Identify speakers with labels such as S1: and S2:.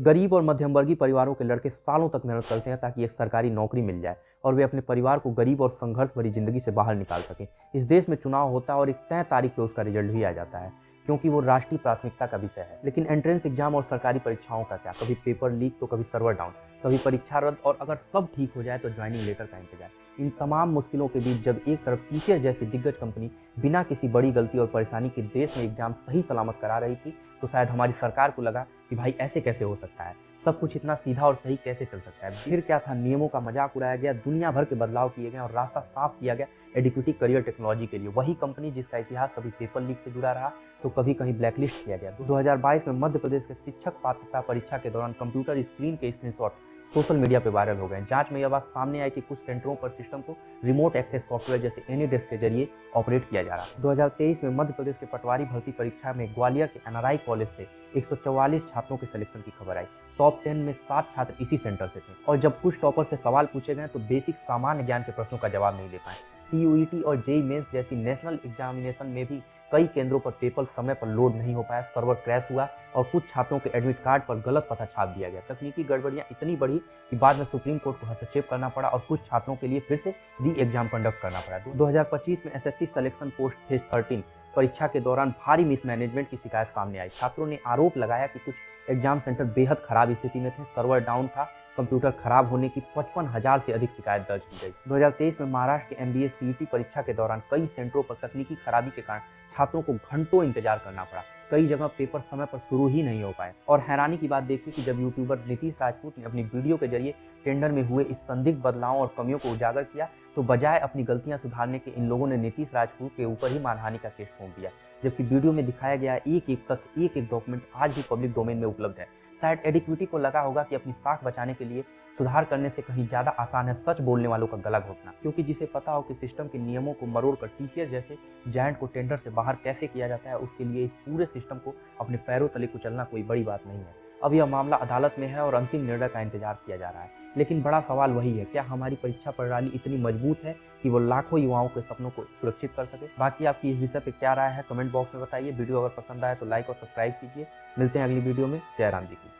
S1: गरीब और मध्यम वर्गीय परिवारों के लड़के सालों तक मेहनत करते हैं ताकि एक सरकारी नौकरी मिल जाए और वे अपने परिवार को गरीब और संघर्ष भरी जिंदगी से बाहर निकाल सकें। इस देश में चुनाव होता है और एक तय तारीख पे उसका रिजल्ट भी आ जाता है, क्योंकि वो राष्ट्रीय प्राथमिकता का विषय है। लेकिन एंट्रेंस एग्जाम और सरकारी परीक्षाओं का क्या? कभी पेपर लीक तो कभी सर्वर डाउन, कभी परीक्षा रद्द, और अगर सब ठीक हो जाए तो ज्वाइनिंग लेटर का इंतजार। इन तमाम मुश्किलों के बीच जब एक तरफ टीसीएस जैसी दिग्गज कंपनी बिना किसी बड़ी गलती और परेशानी के देश में एग्जाम सही सलामत करा रही थी, तो शायद हमारी सरकार को लगा कि भाई ऐसे कैसे हो सकता है, सब कुछ इतना सीधा और सही कैसे चल सकता है। फिर क्या था, नियमों का मजाक उड़ाया गया, दुनिया भर के बदलाव किए गए और रास्ता साफ किया गया एडिक्विटी करियर टेक्नोलॉजी के लिए। वही कंपनी जिसका इतिहास कभी पेपर लीक से जुड़ा रहा तो कभी कहीं ब्लैकलिस्ट किया गया। 2022 में मध्य प्रदेश के शिक्षक पात्रता परीक्षा के दौरान कंप्यूटर स्क्रीन के स्क्रीनशॉट सोशल मीडिया पे वायरल हो गए। जांच में यह बात सामने आई कि कुछ सेंटरों पर सिस्टम को रिमोट एक्सेस सॉफ्टवेयर जैसे एनीडेस्क के जरिए ऑपरेट किया जा रहा। 2023 में मध्य प्रदेश के पटवारी भर्ती परीक्षा में ग्वालियर के एनआरआई कॉलेज से 144 छात्रों के सिलेक्शन की खबर आई। टॉप 10 में 7 छात्र इसी सेंटर से थे, और जब कुछ टॉपर से सवाल पूछे गए तो बेसिक सामान्य ज्ञान के प्रश्नों का जवाब नहीं दे पाए। सीयूईटी और जेईई मेंस जैसी नेशनल एग्जामिनेशन में भी कई केंद्रों पर पेपर समय पर लोड नहीं हो पाया, सर्वर क्रैश हुआ और कुछ छात्रों के एडमिट कार्ड पर गलत पता छाप दिया गया। तकनीकी गड़बड़ियां इतनी बढ़ी कि बाद में सुप्रीम कोर्ट को हस्तक्षेप करना पड़ा और कुछ छात्रों के लिए फिर से री एग्जाम कंडक्ट करना पड़ा। 2025 में एसएससी सिलेक्शन पोस्ट फेज 13 परीक्षा के दौरान भारी मिसमैनेजमेंट की शिकायत सामने आई। छात्रों ने आरोप लगाया कि कुछ एग्जाम सेंटर बेहद खराब स्थिति में थे, सर्वर डाउन था, कंप्यूटर खराब होने की 55,000 से अधिक शिकायत दर्ज की गई। 2023 में महाराष्ट्र के एमबीए सीईटी परीक्षा के दौरान कई सेंटरों पर तकनीकी खराबी के कारण छात्रों को घंटों इंतजार करना पड़ा। कई जगह पेपर समय पर शुरू ही नहीं हो पाए। और हैरानी की बात देखिए कि जब यूट्यूबर नीतीश राजपूत ने अपनी वीडियो के जरिए टेंडर में हुए इस संदिग्ध बदलावों और कमियों को उजागर किया, तो बजाय अपनी गलतियां सुधारने के इन लोगों ने नीतीश राजपूत के ऊपर ही मानहानि का केस ठोक दिया। जबकि वीडियो में दिखाया गया एक एक तथ्य, एक एक डॉक्यूमेंट आज भी पब्लिक डोमेन में उपलब्ध है। शायद एडिक्विटी को लगा होगा कि अपनी साख बचाने के लिए सुधार करने से कहीं ज्यादा आसान है सच बोलने वालों का गला घोटना, क्योंकि जिसे पता हो कि सिस्टम के नियमों को मरोड़कर टीसीएस जैसे जायंट को टेंडर से बाहर कैसे किया जाता है, उसके लिए इस पूरे सिस्टम को अपने पैरों तले कुचलना कोई बड़ी बात नहीं है। अब यह मामला अदालत में है और अंतिम निर्णय का इंतजार किया जा रहा है। लेकिन बड़ा सवाल वही है, क्या हमारी परीक्षा प्रणाली इतनी मजबूत है कि वो लाखों युवाओं के सपनों को सुरक्षित कर सके? बाकी आपकी इस विषय पे क्या राय है, कमेंट बॉक्स में बताइए। वीडियो अगर पसंद आए तो लाइक और सब्सक्राइब कीजिए। मिलते हैं अगली वीडियो में। जय राम जी की।